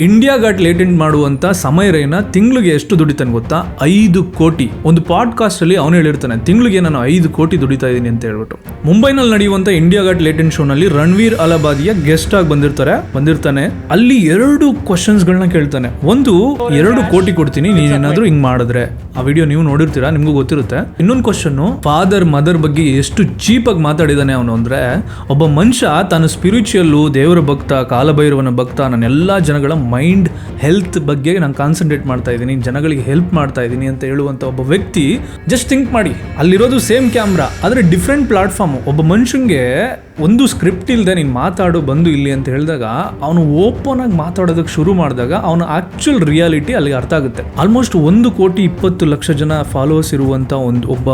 India got latent ಮಾಡುವಂತ ಸಮಯ ರೈನಾ ತಿಂಗಳಿಗೆ ಎಷ್ಟು ದುಡಿತಾನೆ ಗೊತ್ತಾ? 5 ಕೋಟಿ. ಒಂದು ಪಾಡ್ಕಾಸ್ಟ್ ಅಲ್ಲಿ ಅವನು ಹೇಳಿರ್ತಾನೆ ತಿಂಗಳಿಗೆ ನಾನು 5 ಕೋಟಿ ದುಡಿತಾ ಇದ್ದೀನಿ ಅಂತ ಹೇಳ್ಬಿಟ್ಟು. ಮುಂಬೈನಲ್ಲಿ ನಡೆಯುವಂತ ಇಂಡಿಯಾ ಗಾಟ್ ಲೇಟೆಂಟ್ ಶೋ ನಲ್ಲಿ ರಣವೀರ್ ಅಲಹಾಬಾದಿಯ ಗೆಸ್ಟ್ ಆಗಿ ಬಂದಿರ್ತಾನೆ. ಅಲ್ಲಿ 2 ಕ್ವಶನ್ಸ್ ಗಳನ್ನ ಕೇಳ್ತಾನೆ. ಒಂದು 2 ಕೋಟಿ ಕೊಡ್ತೀನಿ ನೀನೇನಾದ್ರೂ ಹಿಂಗ್ ಮಾಡಿದ್ರೆ. ಆ ವಿಡಿಯೋ ನೀವು ನೋಡಿರ್ತೀರಾ, ನಿಮ್ಗೂ ಗೊತ್ತಿರುತ್ತೆ. ಇನ್ನೊಂದು ಕ್ವಶನ್, ಫಾದರ್ ಮದರ್ ಬಗ್ಗೆ ಎಷ್ಟು ಚೀಪ್ ಆಗಿ ಮಾತಾಡಿದಾನೆ ಅವನು ಅಂದ್ರೆ, ಒಬ್ಬ ಮನುಷ್ಯ ತಾನು ಸ್ಪಿರಿಚುವಲ್, ದೇವರ ಭಕ್ತ, ಕಾಲಭೈರವನ ಭಕ್ತ, ನನ್ನೆಲ್ಲಾ ಜನಗಳ ಮೈಂಡ್ ಹೆಲ್ತ್ ಬಗ್ಗೆ ನಾನು ಕಾನ್ಸಂಟ್ರೇಟ್ ಮಾಡ್ತಾ ಇದ್ದೀನಿ, ಜನಗಳಿಗೆ ಹೆಲ್ಪ್ ಮಾಡ್ತಾ ಇದ್ದೀನಿ ಅಂತ ಹೇಳುವಂತ ಒಬ್ಬ ವ್ಯಕ್ತಿ. ಜಸ್ಟ್ ಥಿಂಕ್ ಮಾಡಿ, ಅಲ್ಲಿರೋದು ಸೇಮ್ ಕ್ಯಾಮ್ರಾ ಆದರೆ ಡಿಫ್ರೆಂಟ್ ಪ್ಲಾಟ್ಫಾರ್ಮ್. ಒಬ್ಬ ಮನುಷ್ಯಂಗೆ ಒಂದು ಸ್ಕ್ರಿಪ್ಟ್ ಇಲ್ಲದೆ ನೀನು ಮಾತಾಡು ಬಂದು ಇಲ್ಲಿ ಅಂತ ಹೇಳಿದಾಗ ಅವನು ಓಪನ್ ಆಗಿ ಮಾತಾಡೋದಕ್ಕೆ ಶುರು ಮಾಡಿದಾಗ ಅವನ ಆಕ್ಚುಯಲ್ ರಿಯಾಲಿಟಿ ಅಲ್ಲಿಗೆ ಅರ್ಥ ಆಗುತ್ತೆ. ಆಲ್ಮೋಸ್ಟ್ 1,20,00,000 ಜನ ಫಾಲೋವರ್ಸ್ ಇರುವಂತ ಒಬ್ಬ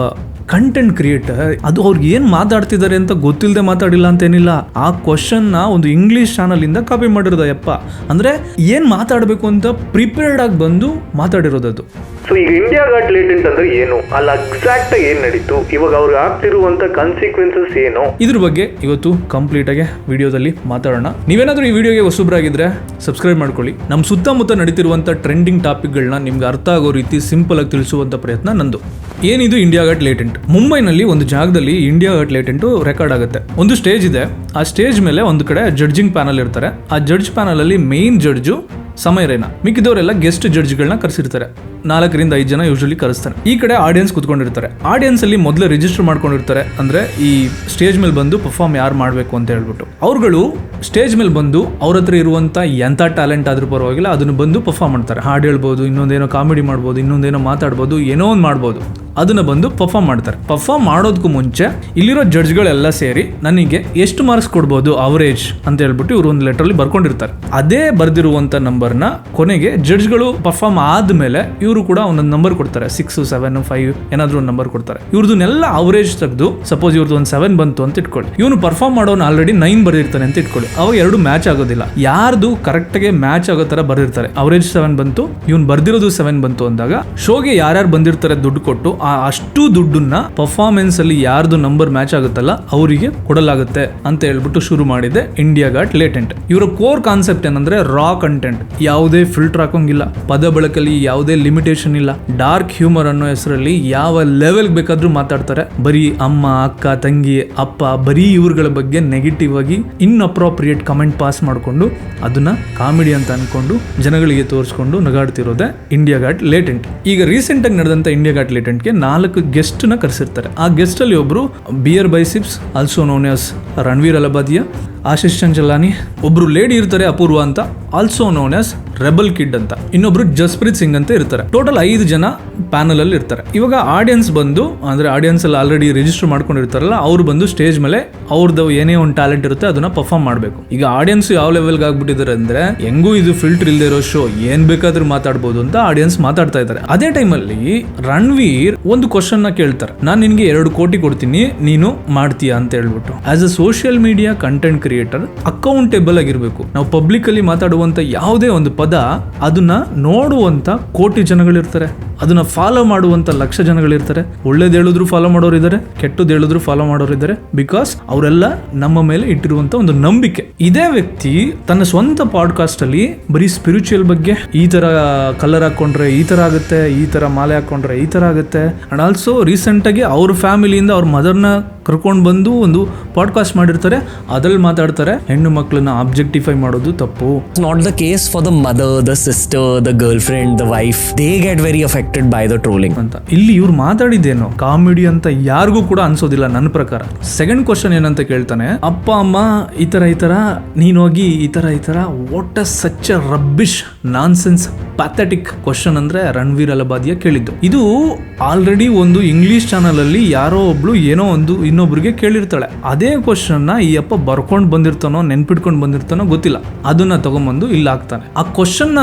ಕಂಟೆಂಟ್ ಕ್ರಿಯೇಟರ್, ಅದು ಅವ್ರಿಗೆ ಏನ್ ಮಾತಾಡ್ತಿದ್ದಾರೆ ಅಂತ ಗೊತ್ತಿಲ್ಲದೆ ಮಾತಾಡಿಲ್ಲ ಅಂತೇನಿಲ್ಲ. ಆ ಕ್ವಶನ್ ನ ಒಂದು ಇಂಗ್ಲಿಷ್ ಚಾನಲ್ ಇಂದ ಕಾಪಿ ಮಾಡಿರೋದ ಯಪ್ಪ. ಅಂದ್ರೆ ಏನ್ ಮಾತಾಡಬೇಕು ಅಂತ ಪ್ರಿಪೇರ್ಡ್ ಆಗಿ ಬಂದು ಮಾತಾಡಿರೋದದು. ಸೊ ಈಗ ಇಂಡಿಯಾ ಗಾಟ್ ಲೇಟೆಂಟ್ ಅಂದ್ರೆ ಏನು, ಅಲ್ಲಿ ಎಕ್ಸಾಕ್ಟ್ ಆಗಿ ಏನ್ ನಡೀತು, ಇವಾಗ ಅವ್ರಿಗೆ ಆಗ್ತಿರುವಂತ ಕಾನ್ಸಿಕ್ವೆನ್ಸಸ್ ಏನು, ಇದ್ರ ಬಗ್ಗೆ ಇವತ್ತು ಕಂಪ್ಲೀಟ್ ಆಗಿ ವಿಡಿಯೋದಲ್ಲಿ ಮಾತಾಡೋಣ. ನೀವೇನಾದ್ರೂ ಈ ವಿಡಿಯೋಗೆ ಹೊಸಬ್ರಾಗಿದ್ರೆ ಸಬ್ಸ್ಕ್ರೈಬ್ ಮಾಡ್ಕೊಳ್ಳಿ. ನಮ್ಮ ಸುತ್ತಮುತ್ತ ನಡೀತಿರುವಂತ ಟ್ರೆಂಡಿಂಗ್ ಟಾಪಿಕ್ಗಳನ್ನ ನಿಮ್ಗೆ ಅರ್ಥ ಆಗೋ ರೀತಿ ಸಿಂಪಲ್ ಆಗಿ ತಿಳಿಸುವಂತ ಪ್ರಯತ್ನ ನಂದು. ಏನಿದು ಇಂಡಿಯಾ ಗಾಟ್ ಲೇಟೆಂಟ್? ಮುಂಬೈನಲ್ಲಿ ಒಂದು ಜಾಗದಲ್ಲಿ ಇಂಡಿಯಾ ಗಾಟ್ ಲೇಟೆಂಟ್ ರೆಕಾರ್ಡ್ ಆಗುತ್ತೆ. ಒಂದು ಸ್ಟೇಜ್ ಇದೆ, ಆ ಸ್ಟೇಜ್ ಮೇಲೆ ಒಂದು ಕಡೆ ಜಡ್ಜಿಂಗ್ ಪ್ಯಾನಲ್ ಇರ್ತಾರೆ. ಆ ಜಡ್ಜ್ ಪ್ಯಾನಲ್ ಅಲ್ಲಿ ಮೇನ್ ಜಡ್ಜು ಸಮಯ ರೈನಾ, ಮಿಕ್ಕಿದವರೆಲ್ಲ ಗೆಸ್ಟ್ ಜಡ್ಜ್ಗಳನ್ನ ಕರೆಸಿರ್ತಾರೆ. 4 5 ಜನ ಯೂಶಲಿ ಕರೆಸ್ತಾರೆ. ಈ ಕಡೆ ಆಡಿಯನ್ಸ್ ಕುತ್ಕೊಂಡಿರ್ತಾರೆ. ಆಡಿಯನ್ಸ್ ಅಲ್ಲಿ ಮೊದಲೇ ರಿಜಿಸ್ಟರ್ ಮಾಡ್ಕೊಂಡಿರ್ತಾರೆ, ಅಂದ್ರೆ ಈ ಸ್ಟೇಜ್ ಮೇಲೆ ಬಂದು ಪರ್ಫಾರ್ಮ್ ಯಾರು ಮಾಡಬೇಕು ಅಂತ ಹೇಳ್ಬಿಟ್ಟು. ಅವ್ರುಗಳು ಸ್ಟೇಜ್ ಮೇಲೆ ಬಂದು ಅವ್ರ ಹತ್ರ ಇರುವಂತ ಎಂಥ ಟ್ಯಾಲೆಂಟ್ ಆದ್ರೂ ಪರವಾಗಿಲ್ಲ ಅದನ್ನು ಬಂದು ಪರ್ಫಾರ್ಮ್ ಮಾಡ್ತಾರೆ. ಹಾಡು ಹೇಳ್ಬೋದು, ಇನ್ನೊಂದೇನೋ ಕಾಮಿಡಿ ಮಾಡ್ಬೋದು, ಇನ್ನೊಂದೇನೋ ಮಾತಾಡ್ಬೋದು, ಏನೋ ಒಂದು ಮಾಡ್ಬೋದು, ಅದನ್ನ ಬಂದು ಪರ್ಫಾರ್ಮ್ ಮಾಡ್ತಾರೆ. ಪರ್ಫಾರ್ಮ್ ಮಾಡೋದಕ್ಕೂ ಮುಂಚೆ ಇಲ್ಲಿರೋ ಜಡ್ಜ್ಗಳೆಲ್ಲ ಸೇರಿ ನನಗೆ ಎಷ್ಟು ಮಾರ್ಕ್ಸ್ ಕೊಡ್ಬೋದು ಅವರೇಜ್ ಅಂತ ಹೇಳ್ಬಿಟ್ಟು ಇವರು ಒಂದು ಲೆಟರ್ ಅಲ್ಲಿ ಬರ್ಕೊಂಡಿರ್ತಾರೆ. ಅದೇ ಬರ್ದಿರುವಂತ ನಂಬರ್ನ ಕೊನೆಗೆ ಜಡ್ಜ್ಗಳು ಪರ್ಫಾರ್ಮ್ ಆದ್ಮೇಲೆ ಇವರು ಕೂಡ ಒಂದೊಂದು ನಂಬರ್ ಕೊಡ್ತಾರೆ. 6, 7, 5 ಏನಾದ್ರು ಒಂದು ನಂಬರ್ ಕೊಡ್ತಾರೆ. ಇವ್ರದನ್ನೆಲ್ಲ ಅವರೇಜ್ ತೆಗೆದು, ಸಪೋಸ್ ಇವ್ರದ್ದು ಒಂದು 7 ಬಂತು ಅಂತ ಇಟ್ಕೊಳ್ಳಿ, ಇವನು ಪರ್ಫಾರ್ಮ್ ಮಾಡೋನು ಆಲ್ರೆಡಿ 9 ಬರ್ದಿರ್ತಾನೆ ಅಂತ ಇಟ್ಕೊಳ್ಳಿ. ಅವಾಗ 2 ಮ್ಯಾಚ್ ಆಗೋದಿಲ್ಲ. ಯಾರ್ದು ಕರೆಕ್ಟ್ ಆಗಿ ಮ್ಯಾಚ್ ಆಗೋ ತರ ಬರ್ದಿರ್ತಾರೆ. ಅವರೇಜ್ 7 ಬಂತು, ಇವನು ಬರ್ದಿರೋದು 7 ಬಂತು ಅಂದಾಗ ಶೋಗೆ ಯಾರ್ಯಾರು ಬಂದಿರ್ತಾರೆ ದುಡ್ಡು ಕೊಟ್ಟು ಅಷ್ಟು ದುಡ್ಡನ್ನ ಪರ್ಫಾರ್ಮೆನ್ಸ್ ಅಲ್ಲಿ ಯಾರ್ದು ನಂಬರ್ ಮ್ಯಾಚ್ ಆಗುತ್ತಲ್ಲ ಅವರಿಗೆ ಕೊಡಲಾಗುತ್ತೆ ಅಂತ ಹೇಳ್ಬಿಟ್ಟು ಶುರು ಮಾಡಿದೆ ಇಂಡಿಯಾ ಗಾಟ್ ಲೇಟೆಂಟ್. ಇವರ ಕೋರ್ ಕಾನ್ಸೆಪ್ಟ್ ಏನಂದ್ರೆ ರಾ ಕಂಟೆಂಟ್, ಯಾವುದೇ ಫಿಲ್ಟರ್ ಹಾಕೋಂಗಿಲ್ಲ, ಪದ ಬಳಕಲ್ಲಿ ಯಾವುದೇ ಲಿಮಿಟೇಷನ್ ಇಲ್ಲ, ಡಾರ್ಕ್ ಹ್ಯೂಮರ್ ಅನ್ನೋ ಹೆಸರಲ್ಲಿ ಯಾವ ಲೆವೆಲ್ ಬೇಕಾದ್ರೂ ಮಾತಾಡ್ತಾರೆ. ಬರೀ ಅಮ್ಮ, ಅಕ್ಕ, ತಂಗಿ, ಅಪ್ಪ, ಬರೀ ಇವ್ರಗಳ ಬಗ್ಗೆ ನೆಗೆಟಿವ್ ಆಗಿ ಇನ್ಅಪ್ರೋಪ್ರಿಯೇಟ್ ಕಮೆಂಟ್ ಪಾಸ್ ಮಾಡಿಕೊಂಡು ಅದನ್ನ ಕಾಮಿಡಿ ಅಂತ ಅನ್ಕೊಂಡು ಜನಗಳಿಗೆ ತೋರಿಸ್ಕೊಂಡು ನಗಾಡ್ತಿರೋದೆ ಇಂಡಿಯಾ ಗಾಟ್ ಲೇಟೆಂಟ್. ಈಗ ರೀಸೆಂಟ್ ಆಗಿ ನಡೆದಂತ ಇಂಡಿಯಾ ಗಾಟ್ ಲೇಟೆಂಟ್ಗೆ 4 ಗೆಸ್ಟ್ ನ ಕರೆಸಿರ್ತಾರೆ. ಆ ಗೆಸ್ಟ್ ಅಲ್ಲಿ ಒಬ್ರು Beer Biceps, also known as Ranveer Allahabadia, Ashish Chanchlani, ಒಬ್ರು ಲೇಡಿ ಇರ್ತಾರೆ ಅಪೂರ್ವ ಅಂತ, also known as rebel kid ಅಂತ, ಇನ್ನೊಬ್ರು ಜಸ್ಪ್ರೀತ್ ಸಿಂಗ್ ಅಂತ ಇರ್ತಾರೆ. ಟೋಟಲ್ 5 ಜನ ಪ್ಯಾನಲ್ ಅಲ್ಲಿ ಇರ್ತಾರೆ. ಇವಾಗ ಆಡಿಯನ್ಸ್ ಬಂದು, ಅಂದ್ರೆ ಆಡಿಯನ್ಸ್ ಅಲ್ಲಿ ಆಲ್ರೆಡಿ ರಿಜಿಸ್ಟರ್ ಮಾಡ್ಕೊಂಡಿರ್ತಾರಲ್ಲ, ಅವ್ರು ಬಂದು ಸ್ಟೇಜ್ ಮೇಲೆ ಅವ್ರದ್ದು ಏನೇ ಒಂದು ಟ್ಯಾಲೆಂಟ್ ಇರುತ್ತೆ ಅದನ್ನ ಪರ್ಫಾರ್ಮ್ ಮಾಡಬೇಕು. ಈಗ ಆಡಿಯನ್ಸ್ ಯಾವ ಲೆವೆಲ್ಗೆ ಆಗ್ಬಿಟ್ಟಿದ್ದಾರೆ ಅಂದ್ರೆ, ಹೆಂಗೂ ಇದು ಫಿಲ್ಟರ್ ಇಲ್ಲದೆ ಇರೋ ಶೋ, ಏನ್ ಬೇಕಾದ್ರೂ ಮಾತಾಡ್ಬೋದು ಅಂತ ಆಡಿಯನ್ಸ್ ಮಾತಾಡ್ತಾ ಇದ್ದಾರೆ. ಅದೇ ಟೈಮಲ್ಲಿ ರಣವೀರ್ ಒಂದು ಕ್ವಶನ್ ನ ಕೇಳ್ತಾರೆ, ನಾನು ನಿನ್ಗೆ 2 ಕೋಟಿ ಕೊಡ್ತೀನಿ, ನೀನು ಮಾಡ್ತೀಯಾ ಅಂತ ಹೇಳ್ಬಿಟ್ಟು. As a social media content creator accountable ಆಗಿರ್ಬೇಕು. ನಾವು ಪಬ್ಲಿಕ್ ಅಲ್ಲಿ ಮಾತಾಡುವಂತ ಯಾವುದೇ ಒಂದು ಪದ ಅದನ್ನ ನೋಡುವಂತ ಕೋಟಿ ಜನಗಳಿರ್ತಾರೆ, ಅದನ್ನ ಫಾಲೋ ಮಾಡುವಂತ ಲಕ್ಷ ಜನಗಳಿರ್ತಾರೆ. ಒಳ್ಳೇದು ಹೇಳಿದ್ರು ಫಾಲೋ ಮಾಡೋರು ಇದ್ದಾರೆ, ಕೆಟ್ಟದ್ದು ಹೇಳಿದ್ರು ಫಾಲೋ ಮಾಡೋರು ಇದ್ದಾರೆ. ಬಿಕಾಸ್ ಅವರೆಲ್ಲ ನಮ್ಮ ಮೇಲೆ ಇಟ್ಟಿರುವಂತ ಒಂದು ನಂಬಿಕೆ. ಇದೇ ವ್ಯಕ್ತಿ ತನ್ನ ಸ್ವಂತ ಪಾಡ್ಕಾಸ್ಟ್ ಅಲ್ಲಿ ಬರೀ ಸ್ಪಿರಿಚುವಲ್ ಬಗ್ಗೆ, ಈ ತರ ಕಲರ್ ಹಾಕೊಂಡ್ರೆ ಈ ತರ ಆಗುತ್ತೆ, ಈ ತರ ಮಾಲೆ ಹಾಕೊಂಡ್ರೆ ಈ ತರ ಆಗುತ್ತೆ, ಅಂಡ್ ಆಲ್ಸೋ ರೀಸೆಂಟ್ ಆಗಿ ಅವ್ರ ಫ್ಯಾಮಿಲಿಯಿಂದ ಅವ್ರ ಮದರ್ನ ಕರ್ಕೊಂಡು ಬಂದು ಒಂದು ಪಾಡ್ಕಾಸ್ಟ್ ಮಾಡಿರ್ತಾರೆ. ಅದ್ರಲ್ಲಿ ಮಾತಾಡ್ತಾರೆ ಹೆಣ್ಣು ಮಕ್ಕಳನ್ನ ಆಬ್ಜೆಕ್ಟಿಫೈ ಮಾಡೋದು ತಪ್ಪು. It's not the case for the mother, the sister, the girlfriend, the wife. They get very affected by the trolling ಅಂತ. ಇಲ್ಲಿ ಇವ್ರು ಮಾತಾಡಿದ್ದೇನೋ ಕಾಮಿಡಿ ಅಂತ ಯಾರಿಗೂ ಕೂಡ ಅನ್ಸೋದಿಲ್ಲ ನನ್ನ ಪ್ರಕಾರ. ಸೆಕೆಂಡ್ ಕ್ವಶನ್ ಏನಂತ ಕೇಳ್ತಾನೆ, ಅಪ್ಪ ಅಮ್ಮ ಈ ತರ ನೀನೋಗಿ ಈ ತರ what a such a rubbish nonsense pathetic question ಅಂದ್ರೆ ರಣವೀರ್ ಅಲಹಾಬಾದಿಯ ಕೇಳಿದ್ದು. ಇದು ಆಲ್ರೆಡಿ ಒಂದು ಇಂಗ್ಲಿಷ್ ಚಾನಲ್ ಅಲ್ಲಿ ಯಾರೋ ಒಬ್ಳು ಏನೋ ಒಂದು ಇನ್ನೊಬ್ರಿಗೆ ಕೇಳಿರ್ತಾಳೆ. ಅದೇ ಕ್ವಶನ್ ನ ಈ ಅಪ್ಪ ಬರ್ಕೊಂಡು ಬಂದಿರ್ತಾನೋ ನೆನ್ಪಿಟ್ಕೊಂಡು ಬಂದಿರ್ತಾನೋ ಗೊತ್ತಿಲ್ಲ, ಅದನ್ನ ತಗೊಂಡ್ಬಂದು ಇಲ್ಲಿ ಹಾಕ್ತಾನೆ. ಆ ಕ್ವಶನ್ ನ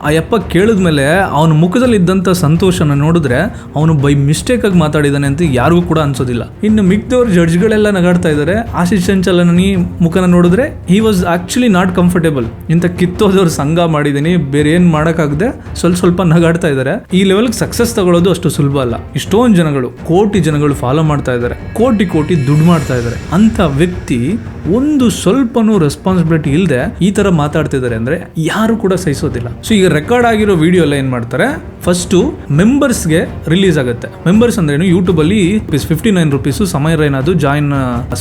ಆ ಯಪ್ಪ ಕೇಳಿದ್ಮೇಲೆ ಅವನ ಮುಖದಲ್ಲಿ ಇದ್ದಂತ ಸಂತೋಷನ ನೋಡಿದ್ರೆ ಅವನು ಬೈ ಮಿಸ್ಟೇಕ್ ಆಗಿ ಮಾತಾಡಿದಾನೆ ಅಂತ ಯಾರಿಗೂ ಕೂಡ ಅನ್ಸೋದಿಲ್ಲ. ಇನ್ನು ಮಿಕ್ದವ್ರ ಜಡ್ಜ್ಗಳೆಲ್ಲ ನಗಾಡ್ತಾ ಇದ್ದಾರೆ. ಆಶೀಶ್ ಚಂಚಲನಿ ಮುಖನ ನೋಡಿದ್ರೆ he was actually not comfortable. ಇಂಥ ಕಿತ್ತೋದವ್ರ ಸಂಘ ಮಾಡಿದೀನಿ, ಬೇರೆ ಏನ್ ಮಾಡಕ್ಕಾಗದೆ ಸ್ವಲ್ಪ ನಗಾಡ್ತಾ ಇದ್ದಾರೆ. ಈ ಲೆವೆಲ್ಗೆ ಸಕ್ಸಸ್ ತಗೊಳ್ಳೋದು ಅಷ್ಟು ಸುಲಭ ಅಲ್ಲ. ಇಷ್ಟೊಂದು ಜನಗಳು, ಕೋಟಿ ಜನಗಳು ಫಾಲೋ ಮಾಡ್ತಾ ಇದ್ದಾರೆ, ಕೋಟಿ ದುಡ್ಡು ಮಾಡ್ತಾ ಇದ್ದಾರೆ. ಅಂತ ವ್ಯಕ್ತಿ ಒಂದು ಸ್ವಲ್ಪನೂ ರೆಸ್ಪಾನ್ಸಿಬಿಲಿಟಿ ಇಲ್ಲದೆ ಈ ತರ ಮಾತಾಡ್ತಿದ್ದಾರೆ ಅಂದ್ರೆ ಯಾರು ಕೂಡ ಸಹಿಸೋದಿಲ್ಲ. ಸೊ ಈಗ ರೆಕಾರ್ಡ್ ಆಗಿರೋ ವಿಡಿಯೋ ಎಲ್ಲ ಏನ್ ಮಾಡ್ತಾರೆ, ಫಸ್ಟ್ ಮೆಂಬರ್ಸ್ಗೆ ರಿಲೀಸ್ ಆಗುತ್ತೆ. ಮೆಂಬರ್ಸ್ ಅಂದ್ರೆ ಯೂಟ್ಯೂಬ್ ಅಲ್ಲಿ ₹59 ಸಮಯ ರೈನಾದು ಜಾಯಿನ್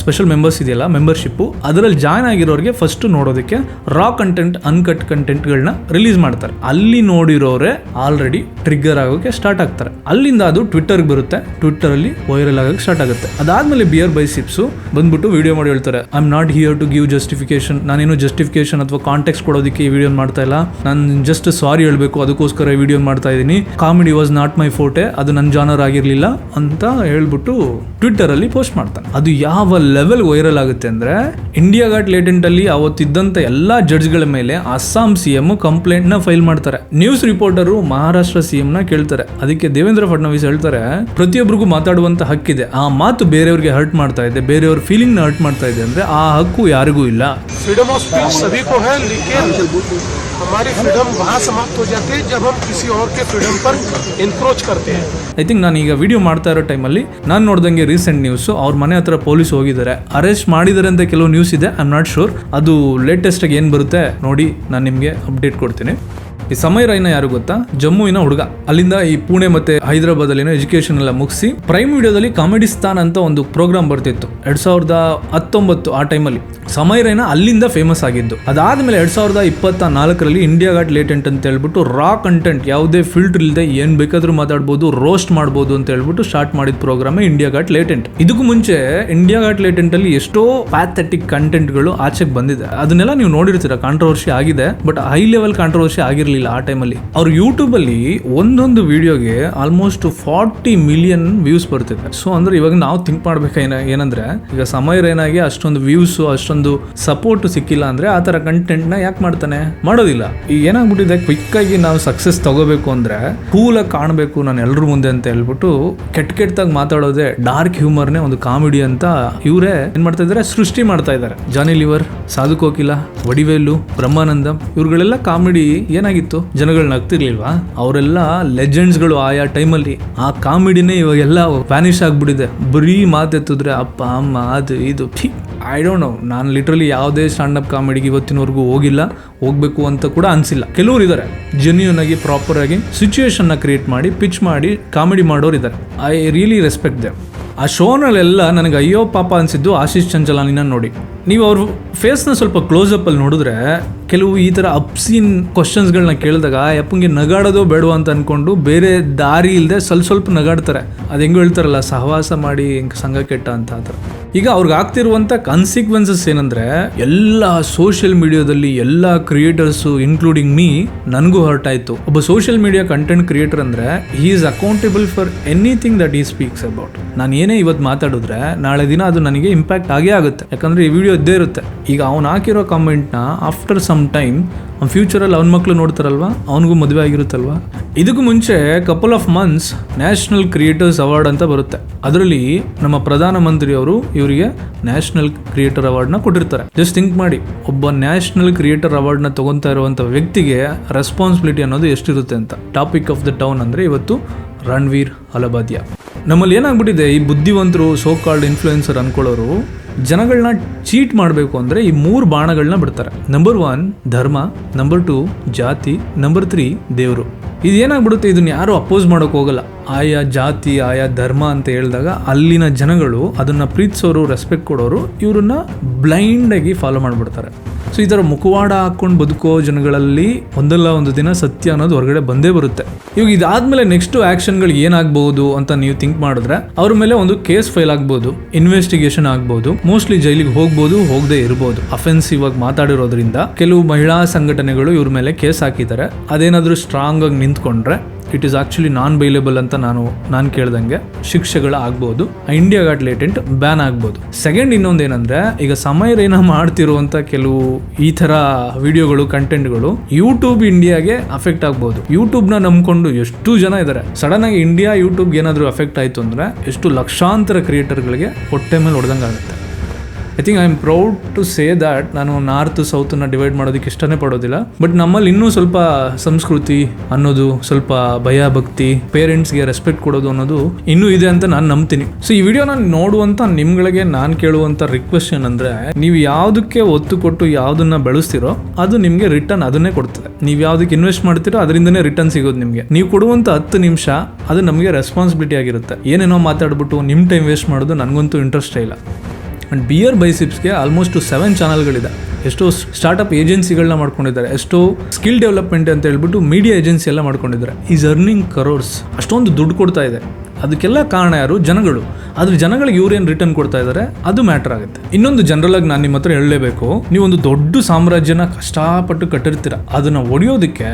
ಸ್ಪೆಷಲ್ ಮೆಂಬರ್ಸ್ ಇದೆಯಲ್ಲ, ಮೆಂಬರ್ಶಿಪ್, ಅದರಲ್ಲಿ ಜಾಯ್ನ್ ಆಗಿರೋರಿಗೆ ಫಸ್ಟ್ ನೋಡೋದಕ್ಕೆ ರಾ ಕಂಟೆಂಟ್, ಅನ್ಕಟ್ ಕಂಟೆಂಟ್ ಗಳನ್ನ ರಿಲೀಸ್ ಮಾಡ್ತಾರೆ. ಅಲ್ಲಿ ನೋಡಿರೋರೆ ಆಲ್ರೆಡಿ ಟ್ರಿಗರ್ ಆಗೋಕೆ ಸ್ಟಾರ್ಟ್ ಆಗ್ತಾರೆ. ಅಲ್ಲಿಂದ ಅದು ಟ್ವಿಟರ್ಗೆ ಬರುತ್ತೆ, ಟ್ವಿಟರ್ ಅಲ್ಲಿ ವೈರಲ್ ಆಗೋಕೆ ಸ್ಟಾರ್ಟ್ ಆಗುತ್ತೆ. ಅದಾದ್ಮೇಲೆ ಬಿಯರ್ ಬೈಸಿಪ್ಸ್ ಬಂದ್ಬಿಟ್ಟು ವಿಡಿಯೋ ಮಾಡಿ ಹೇಳ್ತಾರೆ, I am not here to give justification. ನಾನೇನು ಜಸ್ಟಿಫಿಕೇಶನ್ ಅಥವಾ ಕಾಂಟೆಕ್ಸ್ಟ್ ಕೊಡೋದಕ್ಕೆ ಈ ವಿಡಿಯೋ ಮಾಡ್ತಾ ಇಲ್ಲ, ನಾನು ಜಸ್ಟ್ ಸಾರಿ ಹೇಳ್ಬೇಕು ಅದಕ್ಕೋಸ್ಕರ ಈ ವಿಡಿಯೋ ಮಾಡ್ತಾ ಇದ್ದೀನಿ. Comedy was not my forte, ಅದು ನನ್ನ ಜಾನರ್ ಆಗಿರ್ಲಿಲ್ಲ ಅಂತ ಹೇಳ್ಬಿಟ್ಟು ಟ್ವಿಟರ್ ಅಲ್ಲಿ ಪೋಸ್ಟ್ ಮಾಡ್ತಾನೆ. ಅದು ಯಾವ ಲೆವೆಲ್ ವೈರಲ್ ಆಗುತ್ತೆ ಅಂದ್ರೆ, ಇಂಡಿಯಾ ಗಾಟ್ ಲೇಟೆಂಟ್ ಅಲ್ಲಿ ಅವತ್ತಿದ್ದಂತ ಎಲ್ಲಾ ಜಡ್ಜ್ಗಳ ಮೇಲೆ ಅಸ್ಸಾಂ ಸಿಎಂ ಕಂಪ್ಲೇಂಟ್ ನ ಫೈಲ್ ಮಾಡ್ತಾರೆ. ನ್ಯೂಸ್ ರಿಪೋರ್ಟರು ಮಹಾರಾಷ್ಟ್ರ ಸಿಎಂ ನ ಕೇಳ್ತಾರೆ. ಅದಕ್ಕೆ ದೇವೇಂದ್ರ ಫಡ್ನವೀಸ್ ಹೇಳ್ತಾರೆ, ಪ್ರತಿಯೊಬ್ಬರಿಗೂ ಮಾತಾಡುವಂತ ಹಕ್ಕಿದೆ, ಆ ಮಾತು ಬೇರೆಯವ್ರಿಗೆ ಹರ್ಟ್ ಮಾಡ್ತಾ ಇದೆ, ಬೇರೆಯವ್ರ ಫೀಲಿಂಗ್ ನ ಹರ್ಟ್ ಮಾಡ್ತಾ ಇದೆ ಅಂದ್ರೆ ಆ ಹಕ್ಕು ಯಾರಿಗೂ ಇಲ್ಲ. फ्रीडम ऑफ स्पीच सभी को है, लेकिन हमारी फ्रीडम वहाँ समाप्त हो जाती है जब हम किसी और के फ्रीडम पर इनक्रोच करते हैं. ಐ ಥಿಂಕ್ ನಾನು ಈಗ ವಿಡಿಯೋ ಮಾಡ್ತಾ ಇರೋ ಟೈಮಲ್ಲಿ ನಾನು ನೋಡ್ದಂಗೆ ರೀಸೆಂಟ್ ನ್ಯೂಸ್, ಅವ್ರ ಮನೆ ಹತ್ರ ಪೊಲೀಸ್ ಹೋಗಿದ್ದಾರೆ, ಅರೆಸ್ಟ್ ಮಾಡಿದ್ದಾರೆ ಅಂತ ಕೆಲವು ನ್ಯೂಸ್ ಇದೆ. ಐ ಆಮ್ ನಾಟ್ ಶೂರ್, ಅದು ಲೇಟೆಸ್ಟ್ ಆಗಿ ಏನು ಬರುತ್ತೆ ನೋಡಿ ನಾನು ನಿಮಗೆ ಅಪ್ಡೇಟ್ ಕೊಡ್ತೀನಿ. ಈ ಸಮಯ ರೈನಾ ಯಾರು ಗೊತ್ತಾ? ಜಮ್ಮುವಿನ ಹುಡುಗ. ಅಲ್ಲಿಂದ ಈ ಪುಣೆ ಮತ್ತೆ ಹೈದರಾಬಾದ್ ಅಲ್ಲಿನ ಎಜುಕೇಶನ್ ಎಲ್ಲ ಮುಗಿಸಿ ಪ್ರೈಮ್ ವಿಡಿಯೋದಲ್ಲಿ ಕಾಮಿಡಿಸ್ತಾನ್ ಅಂತ ಒಂದು ಪ್ರೋಗ್ರಾಮ್ ಬರ್ತಿತ್ತು 2019 ಆ ಟೈಮಲ್ಲಿ. ಸಮಯ ರೈನಾ ಅಲ್ಲಿಂದ ಫೇಮಸ್ ಆಗಿದ್ದು. ಅದಾದ್ಮೇಲೆ 2024ರಲ್ಲಿ ಇಂಡಿಯಾ ಗಾಟ್ ಲೇಟೆಂಟ್ ಅಂತ ಹೇಳ್ಬಿಟ್ಟು ರಾ ಕಂಟೆಂಟ್, ಯಾವುದೇ ಫಿಲ್ಟರ್ ಇಲ್ಲದೆ ಏನ್ ಬೇಕಾದ್ರೂ ಮಾತಾಡ್ಬೋದು, ರೋಸ್ಟ್ ಮಾಡ್ಬೋದು ಅಂತ ಹೇಳ್ಬಿಟ್ಟು ಸ್ಟಾರ್ಟ್ ಮಾಡಿದ ಪ್ರೋಗ್ರಾಮ್ ಇಂಡಿಯಾ ಗಾಟ್ ಲೇಟೆಂಟ್. ಇದಕ್ಕೂ ಮುಂಚೆ ಇಂಡಿಯಾ ಗಾಟ್ ಲೇಟೆಂಟ್ ಅಲ್ಲಿ ಎಷ್ಟೋ ಪ್ಯಾಥೆಟಿಕ್ ಕಂಟೆಂಟ್ಗಳು ಆಚೆಗೆ ಬಂದಿದೆ, ಅದನ್ನೆಲ್ಲ ನೀವು ನೋಡಿರ್ತೀರ. ಕಾಂಟ್ರವರ್ಸಿ ಆಗಿದೆ, ಬಟ್ ಹೈ ಲೆವೆಲ್ ಕಾಂಟ್ರವರ್ಸಿ ಆಗಿರ್ಲಿಲ್ಲ ಆ ಟೈಮಲ್ಲಿ. ಅವ್ರು ಯೂಟ್ಯೂಬ್ ಅಲ್ಲಿ ಒಂದೊಂದು ವಿಡಿಯೋಗೆ ಆಲ್ಮೋಸ್ಟ್ 40 ಮಿಲಿಯನ್ ವ್ಯೂಸ್ ಬರ್ತಿದೆ. ಸೊ ಅಂದ್ರೆ ಇವಾಗ ನಾವು ಥಿಂಕ್ ಮಾಡ್ಬೇಕು ಏನಂದ್ರೆ, ಈಗ ಸಮಯ ರೈನಾಗೆ ಅಷ್ಟೊಂದು ವ್ಯೂಸ್, ಅಷ್ಟೊಂದು ಸಪೋರ್ಟ್ ಸಿಕ್ಕಿಲ್ಲ ಅಂದ್ರೆ ಆ ತರ ಕಂಟೆಂಟ್ ನ ಯಾಕೆ ಮಾಡ್ತಾನೆ? ಮಾಡೋದಿಲ್ಲ. ಈಗ ಏನಾಗ್ಬಿಟ್ಟಿದೆ, ಕ್ವಿಕ್ ಆಗಿ ನಾವು ಸಕ್ಸಸ್ ತಗೋಬೇಕು ಅಂದ್ರೆ ಕೂಲ್ ಆಗಿ ಕಾಣಬೇಕು ನಾನು ಎಲ್ರ ಮುಂದೆ ಅಂತ ಹೇಳ್ಬಿಟ್ಟು ಕೆಟ್ಟದಾಗಿ ಮಾತಾಡೋದೇ ಡಾರ್ಕ್ ಹ್ಯೂಮರ್ನೇ ಒಂದು ಕಾಮಿಡಿ ಅಂತ ಇವರೇ ಏನ್ ಮಾಡ್ತಾ ಇದಾರೆ, ಸೃಷ್ಟಿ ಮಾಡ್ತಾ ಇದ್ದಾರೆ. ಜಾನಿ ಲಿವರ್, ಸಾಧು ಕೋಕಿಲ, ವಡಿವೇಲು, ಬ್ರಹ್ಮಾನಂದಂ, ಇವ್ರುಗಳೆಲ್ಲ ಕಾಮಿಡಿ ಏನಾಗಿತ್ತು, ಜನಗಳನ್ನ ಆಗ್ತಿರ್ಲಿಲ್ವಾ? ಅವರೆಲ್ಲ ಲೆಜೆಂಡ್ಸ್ಗಳು ಆಯಾ ಟೈಮಲ್ಲಿ. ಆ ಕಾಮಿಡಿನೇ ಇವಾಗೆಲ್ಲ ವ್ಯಾನಿಷ್ ಆಗ್ಬಿಟ್ಟಿದೆ. ಬರೀ ಮಾತೆತ್ತಿದ್ರೆ ಅಪ್ಪ ಅಮ್ಮ ಅದು ಇದು, ಐ ಡೋಂಟ್ ನೋ. ನಾನು ಲಿಟ್ರಲಿ ಯಾವುದೇ ಸ್ಟ್ಯಾಂಡ್ ಅಪ್ ಕಾಮಿಡಿಗೆ ಇವತ್ತಿನವರೆಗೂ ಹೋಗಿಲ್ಲ, ಹೋಗ್ಬೇಕು ಅಂತ ಕೂಡ ಅನ್ಸಿಲ್ಲ. ಕೆಲವರು ಇದ್ದಾರೆ ಜೆನ್ಯೂನ್ ಆಗಿ ಪ್ರಾಪರ್ ಆಗಿ ಸಿಚುವೇಶನ್ ನ ಕ್ರಿಯೇಟ್ ಮಾಡಿ ಪಿಚ್ ಮಾಡಿ ಕಾಮಿಡಿ ಮಾಡೋರು ಇದ್ದಾರೆ. I really respect them. ಆ ಶೋನಲ್ಲೆಲ್ಲ ನನಗೆ ಅಯ್ಯೋ ಪಾಪ ಅನಿಸಿದ್ದು ಆಶೀಶ್ ಚಂಚಲಾನಿನ ನೋಡಿ. ನೀವು ಅವ್ರ ಫೇಸ್ನ ಸ್ವಲ್ಪ ಕ್ಲೋಸಪ್ ಅಲ್ಲಿ ನೋಡಿದ್ರೆ ಕೆಲವು ಈ ಥರ ಅಪ್ಸೀನ್ ಕ್ವಶನ್ಸ್ಗಳನ್ನ ಕೇಳಿದಾಗ ಯಪ್ಪಂಗೆ ನಗಾಡೋದು ಬೇಡ ಅಂತ ಅನ್ಕೊಂಡು ಬೇರೆ ದಾರಿ ಇಲ್ಲದೆ ಸ್ವಲ್ಪ ನಗಾಡ್ತಾರೆ. ಅದು ಹೆಂಗೆ ಹೇಳ್ತಾರಲ್ಲ, ಸಹವಾಸ ಮಾಡಿ ಸಂಘ ಕೆಟ್ಟ ಅಂತ ಆ ಥರ. ಈಗ ಅವ್ರಿಗೆ ಆಗ್ತಿರುವಂಥ ಕಾನ್ಸಿಕ್ವೆನ್ಸಸ್ ಏನಂದ್ರೆ, ಎಲ್ಲ ಸೋಷಿಯಲ್ ಮೀಡಿಯಾದಲ್ಲಿ ಎಲ್ಲ ಕ್ರಿಯೇಟರ್ಸು ಇನ್ಕ್ಲೂಡಿಂಗ್ ಮೀ ನನಗೂ ಹರ್ಟ್ ಆಯಿತು. ಒಬ್ಬ ಸೋಷಿಯಲ್ ಮೀಡಿಯಾ ಕಂಟೆಂಟ್ ಕ್ರಿಯೇಟರ್ ಅಂದರೆ he is accountable for anything that ಈ ಸ್ಪೀಕ್ಸ್ ಅಬೌಟ್. ನಾನು ಏನೇ ಇವತ್ತು ಮಾತಾಡಿದ್ರೆ ನಾಳೆ ದಿನ ಅದು ನನಗೆ ಇಂಪ್ಯಾಕ್ಟ್ ಆಗೇ ಆಗುತ್ತೆ, ಯಾಕಂದರೆ ಈ ವಿಡಿಯೋ ಇದ್ದೇ ಇರುತ್ತೆ. ಈಗ ಅವ್ನು ಹಾಕಿರೋ ಕಮೆಂಟ್ನ ಆಫ್ಟರ್ ಸಮ್ ಟೈಮ್ ಫ್ಯೂಚರಲ್ಲಿ ಅವನ ಮಕ್ಕಳು ನೋಡ್ತಾರಲ್ವಾ, ಅವನಿಗೂ ಮದುವೆ ಆಗಿರುತ್ತಲ್ವಾ. ಇದಕ್ಕೂ ಮುಂಚೆ couple of months national creators award ಅಂತ ಬರುತ್ತೆ. ಅದರಲ್ಲಿ ನಮ್ಮ ಪ್ರಧಾನಮಂತ್ರಿಯವರು ಇವರಿಗೆ ನ್ಯಾಷನಲ್ ಕ್ರಿಯೇಟರ್ ಅವಾರ್ಡ್ನ ಕೊಟ್ಟಿರ್ತಾರೆ. ಜಸ್ಟ್ ಥಿಂಕ್ ಮಾಡಿ, ಒಬ್ಬ ನ್ಯಾಷನಲ್ ಕ್ರಿಯೇಟರ್ ಅವಾರ್ಡ್ನ ತಗೊತಾ ಇರುವಂಥ ವ್ಯಕ್ತಿಗೆ ರೆಸ್ಪಾನ್ಸಿಬಿಲಿಟಿ ಅನ್ನೋದು ಎಷ್ಟಿರುತ್ತೆ ಅಂತ. ಟಾಪಿಕ್ ಆಫ್ ದ ಟೌನ್ ಅಂದರೆ ಇವತ್ತು ರಣವೀರ್ ಅಲಬಾದಿಯಾ. ನಮ್ಮಲ್ಲಿ ಏನಾಗ್ಬಿಟ್ಟಿದೆ, ಈ ಬುದ್ಧಿವಂತರು ಸೋ ಕಾಲ್ಡ್ ಇನ್ಫ್ಲೂಯೆನ್ಸರ್ ಅನ್ಕೊಳ್ಳೋರು ಜನಗಳನ್ನ ಚೀಟ್ ಮಾಡಬೇಕು ಅಂದರೆ ಈ 3 ಬಾಣಗಳನ್ನ ಬಿಡ್ತಾರೆ. ನಂಬರ್ 1 ಧರ್ಮ, ನಂಬರ್ 2 ಜಾತಿ, ನಂಬರ್ 3 ದೇವರು. ಇದು ಏನಾಗ್ಬಿಡುತ್ತೆ, ಇದನ್ನ ಯಾರು ಅಪೋಸ್ ಮಾಡೋಕೆ ಹೋಗಲ್ಲ. ಆಯಾ ಜಾತಿ ಆಯಾ ಧರ್ಮ ಅಂತ ಹೇಳಿದಾಗ ಅಲ್ಲಿನ ಜನಗಳು ಅದನ್ನ ಪ್ರೀತಿಸೋರು, ರೆಸ್ಪೆಕ್ಟ್ ಕೊಡೋರು ಇವ್ರನ್ನ ಬ್ಲೈಂಡ್ ಆಗಿ ಫಾಲೋ ಮಾಡಿಬಿಡ್ತಾರೆ. ಸೊ ಈ ಥರ ಮುಖವಾಡ ಹಾಕೊಂಡು ಬದುಕೋ ಜನಗಳಲ್ಲಿ ಒಂದಲ್ಲ ಒಂದು ದಿನ ಸತ್ಯ ಅನ್ನೋದು ಹೊರಗಡೆ ಬಂದೇ ಬರುತ್ತೆ. ಇವಾಗ ಇದಾದ್ಮೇಲೆ ನೆಕ್ಸ್ಟ್ ಆಕ್ಷನ್ಗಳು ಏನಾಗಬಹುದು ಅಂತ ನೀವು ಥಿಂಕ್ ಮಾಡಿದ್ರೆ, ಅವ್ರ ಮೇಲೆ ಒಂದು ಕೇಸ್ ಫೈಲ್ ಆಗ್ಬೋದು, ಇನ್ವೆಸ್ಟಿಗೇಷನ್ ಆಗ್ಬೋದು, ಮೋಸ್ಟ್ಲಿ ಜೈಲಿಗೆ ಹೋಗ್ಬೋದು, ಹೋಗದೆ ಇರ್ಬೋದು. ಅಫೆನ್ಸಿವ್ ಆಗಿ ಮಾತಾಡಿರೋದ್ರಿಂದ ಕೆಲವು ಮಹಿಳಾ ಸಂಘಟನೆಗಳು ಇವ್ರ ಮೇಲೆ ಕೇಸ್ ಹಾಕಿದ್ದಾರೆ. ಅದೇನಾದ್ರೂ ಸ್ಟ್ರಾಂಗ್ ಆಗಿ ನಿಂತ್ಕೊಂಡ್ರೆ it is actually non bailable ಅಂತ ನಾನು ಕೇಳ್ದಂಗೆ ಶಿಕ್ಷೆಗಳು ಆಗ್ಬೋದು. ಇಂಡಿಯಾ ಗಾಟ್ ಲೇಟೆಂಟ್ ಬ್ಯಾನ್ ಆಗ್ಬೋದು. ಸೆಕೆಂಡ್ ಇನ್ನೊಂದೇನಂದ್ರೆ, ಈಗ ಸಮಯ ಮಾಡ್ತಿರುವಂತ ಕೆಲವು ಈ ತರ ವಿಡಿಯೋಗಳು ಕಂಟೆಂಟ್ಗಳು ಯೂಟ್ಯೂಬ್ ಇಂಡಿಯಾಗೆ ಅಫೆಕ್ಟ್ ಆಗ್ಬೋದು. ಯೂಟ್ಯೂಬ್ ನ ನಂಬ್ಕೊಂಡು ಎಷ್ಟು ಜನ ಇದ್ದಾರೆ. ಸಡನ್ ಆಗಿ ಇಂಡಿಯಾ ಯೂಟ್ಯೂಬ್ಗೆ ಏನಾದರೂ ಅಫೆಕ್ಟ್ ಆಯ್ತು ಅಂದ್ರೆ ಎಷ್ಟು ಲಕ್ಷಾಂತರ ಕ್ರಿಯೇಟರ್ಗಳಿಗೆ ಹೊಟ್ಟೆ ಮೇಲೆ ಹೊಡೆದಂಗೆ ಆಗುತ್ತೆ. I think I am proud to say that ನಾನು ನಾರ್ತ್ ಸೌತನ್ನು ಡಿವೈಡ್ ಮಾಡೋದಕ್ಕೆ ಇಷ್ಟನೇ ಪಡೋದಿಲ್ಲ. ಬಟ್ ನಮ್ಮಲ್ಲಿ ಇನ್ನೂ ಸ್ವಲ್ಪ ಸಂಸ್ಕೃತಿ ಅನ್ನೋದು, ಸ್ವಲ್ಪ ಭಯ ಭಕ್ತಿ, ಪೇರೆಂಟ್ಸ್ಗೆ ರೆಸ್ಪೆಕ್ಟ್ ಕೊಡೋದು ಅನ್ನೋದು ಇನ್ನೂ ಇದೆ ಅಂತ ನಾನು ನಂಬ್ತೀನಿ. ಸೊ ಈ ವಿಡಿಯೋನ ನೋಡುವಂಥ ನಿಮ್ಗಳಿಗೆ ನಾನು ಕೇಳುವಂಥ ರಿಕ್ವೆಸ್ಟ್ ಏನಂದರೆ, ನೀವು ಯಾವುದಕ್ಕೆ ಒತ್ತು ಕೊಟ್ಟು ಯಾವುದನ್ನ ಬೆಳೆಸ್ತಿರೋ ಅದು ನಿಮಗೆ ರಿಟರ್ನ್ ಅದನ್ನೇ ಕೊಡ್ತದೆ. ನೀವು ಯಾವುದಕ್ಕೆ ಇನ್ವೆಸ್ಟ್ ಮಾಡ್ತೀರೋ ಅದರಿಂದನೇ ರಿಟರ್ನ್ ಸಿಗೋದು ನಿಮಗೆ. ನೀವು ಕೊಡುವಂಥ 10 ನಿಮಿಷ ಅದು ನಮಗೆ ರೆಸ್ಪಾನ್ಸಿಬಿಲಿಟಿ ಆಗಿರುತ್ತೆ. ಏನೇನೋ ಮಾತಾಡ್ಬಿಟ್ಟು ನಿಮ್ಮ ಟೈಮ್ ವೇಸ್ಟ್ ಮಾಡೋದು ನನಗಂತೂ ಇಂಟ್ರೆಸ್ಟೇ ಇಲ್ಲ. ಆ್ಯಂಡ್ ಬಿಯರ್ ಬೈಸಿಪ್ಸ್ಗೆ ಆಲ್ಮೋಸ್ಟ್ 7 ಚಾನಲ್ಗಳಿದೆ. ಎಷ್ಟೋ ಸ್ಟಾರ್ಟಪ್ ಏಜೆನ್ಸಿಗಳನ್ನ ಮಾಡ್ಕೊಂಡಿದ್ದಾರೆ, ಎಷ್ಟೋ ಸ್ಕಿಲ್ ಡೆವಲಪ್ಮೆಂಟ್ ಅಂತ ಹೇಳ್ಬಿಟ್ಟು ಮೀಡಿಯಾ ಏಜೆನ್ಸಿ ಎಲ್ಲ ಮಾಡ್ಕೊಂಡಿದ್ದಾರೆ. ಈಸ್ ಅರ್ನಿಂಗ್ ಕರೋರ್ಸ್, ಅಷ್ಟೊಂದು ದುಡ್ಡು ಕೊಡ್ತಾ ಇದೆ. ಅದಕ್ಕೆಲ್ಲ ಕಾರಣ ಯಾರು? ಜನಗಳು. ಆದರೆ ಜನಗಳಿಗೆ ಇವ್ರೇನು ರಿಟರ್ನ್ ಕೊಡ್ತಾ ಇದ್ದಾರೆ ಅದು ಮ್ಯಾಟರ್ ಆಗುತ್ತೆ. ಇನ್ನೊಂದು ಜನರಲ್ ಆಗಿ ನಾನು ನಿಮ್ಮ ಹತ್ರ ಹೇಳಲೇಬೇಕು, ನೀವೊಂದು ದೊಡ್ಡ ಸಾಮ್ರಾಜ್ಯನ ಕಷ್ಟಪಟ್ಟು ಕಟ್ಟಿರ್ತೀರ, ಅದನ್ನು ಒಡೆಯೋದಕ್ಕೆ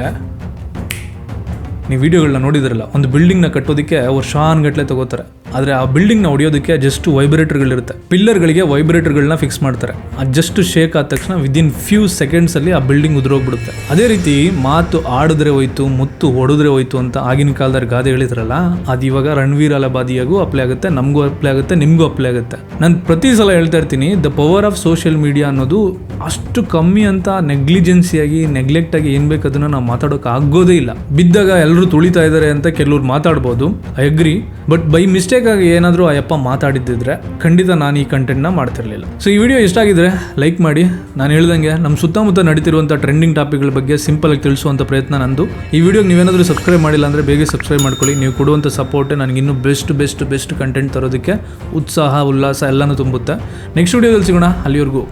ನೀವು ವಿಡಿಯೋಗಳನ್ನ ನೋಡಿದ್ರಲ್ಲ, ಒಂದು ಬಿಲ್ಡಿಂಗ್ನ ಕಟ್ಟೋದಕ್ಕೆ ವರ್ಷಾನ್ಗಟ್ಲೆ ತಗೋತಾರೆ. ಆದರೆ ಆ ಬಿಲ್ಡಿಂಗ್ನ ಹೊಡೆಯೋದಕ್ಕೆ ಜಸ್ಟ್ ವೈಬ್ರೇಟರ್ಗಳಿರುತ್ತೆ. ಪಿಲ್ಲರ್ಗಳಿಗೆ ವೈಬ್ರೇಟರ್ಗಳನ್ನ ಫಿಕ್ಸ್ ಮಾಡ್ತಾರೆ. ಅದು ಜಸ್ಟ್ ಶೇಕ್ ಆದ ತಕ್ಷಣ ವಿದಿನ್ ಫ್ಯೂ ಸೆಕೆಂಡ್ಸಲ್ಲಿ ಆ ಬಿಲ್ಡಿಂಗ್ ಉದುರೋಗ್ಬಿಡುತ್ತೆ. ಅದೇ ರೀತಿ ಮಾತು ಆಡಿದ್ರೆ ಹೋಯ್ತು, ಮುತ್ತು ಹೊಡೆದ್ರೆ ಹೋಯ್ತು ಅಂತ ಆಗಿನ ಕಾಲದಲ್ಲಿ ಗಾದೆ ಹೇಳಿದ್ರಲ್ಲ, ಅದು ಇವಾಗ ರಣವೀರ್ ಅಲಬಾದಿಯಾಗೂ ಅಪ್ಲೈ ಆಗುತ್ತೆ, ನಮಗೂ ಅಪ್ಲೈ ಆಗುತ್ತೆ, ನಿಮಗೂ ಅಪ್ಲೈ ಆಗುತ್ತೆ. ನಾನು ಪ್ರತಿ ಸಲ ಹೇಳ್ತಾ ಇರ್ತೀನಿ, the power of social media ಅನ್ನೋದು ಅಷ್ಟು ಕಮ್ಮಿ ಅಂತ ನೆಗ್ಲಿಜೆನ್ಸಿಯಾಗಿ ನೆಗ್ಲೆಕ್ಟಾಗಿ ಏನು ಬೇಕು ಅದನ್ನು ನಾವು ಮಾತಾಡೋಕೆ ಆಗೋದೇ ಇಲ್ಲ. ಬಿದ್ದಾಗ ಎಲ್ಲರೂ ತುಳಿತಾ ಇದ್ದಾರೆ ಅಂತ ಕೆಲವ್ರು ಮಾತಾಡ್ಬೋದು, I agree. But by mistake ಆಗಿ ಏನಾದರೂ ಅಯ್ಯಪ್ಪ ಮಾತಾಡಿದ್ದಿದ್ರೆ ಖಂಡಿತ ನಾನು ಈ ಕಂಟೆಂಟ್ನ ಮಾಡ್ತಿರ್ಲಿಲ್ಲ. ಸೊ ಈ ವಿಡಿಯೋ ಇಷ್ಟ ಆಗಿದ್ರೆ ಲೈಕ್ ಮಾಡಿ. ನಾನು ಹೇಳ್ದಂಗೆ ನಮ್ಮ ಸುತ್ತಮುತ್ತ ನಡೀತಿರುವಂಥ ಟ್ರೆಂಡಿಂಗ್ ಟಾಪಿಕ್ಗಳ ಬಗ್ಗೆ ಸಿಂಪಲ್ ಆಗಿ ತಿಳಿಸುವಂಥ ಪ್ರಯತ್ನ ನಂದು. ಈ ವಿಡಿಯೋಗೆ ನೀವೇನಾದರೂ ಸಬ್ಸ್ಕ್ರೈಬ್ ಮಾಡಿಲ್ಲ ಅಂದರೆ ಬೇಗ ಸಬ್ಸ್ಕ್ರೈಬ್ ಮಾಡ್ಕೊಳ್ಳಿ. ನೀವು ಕೊಡುವಂಥ ಸಪೋರ್ಟೇ ನನಗೆ ಇನ್ನೂ ಬೆಸ್ಟ್ ಕಂಟೆಂಟ್ ತರೋದಕ್ಕೆ ಉತ್ಸಾಹ, ಉಲ್ಲಾಸ ಎಲ್ಲನೂ ತುಂಬುತ್ತೆ. ನೆಕ್ಸ್ಟ್ ವಿಡಿಯೋದಲ್ಲಿ ಸಿಗೋಣ. ಅಲ್ಲಿವರೆಗೂ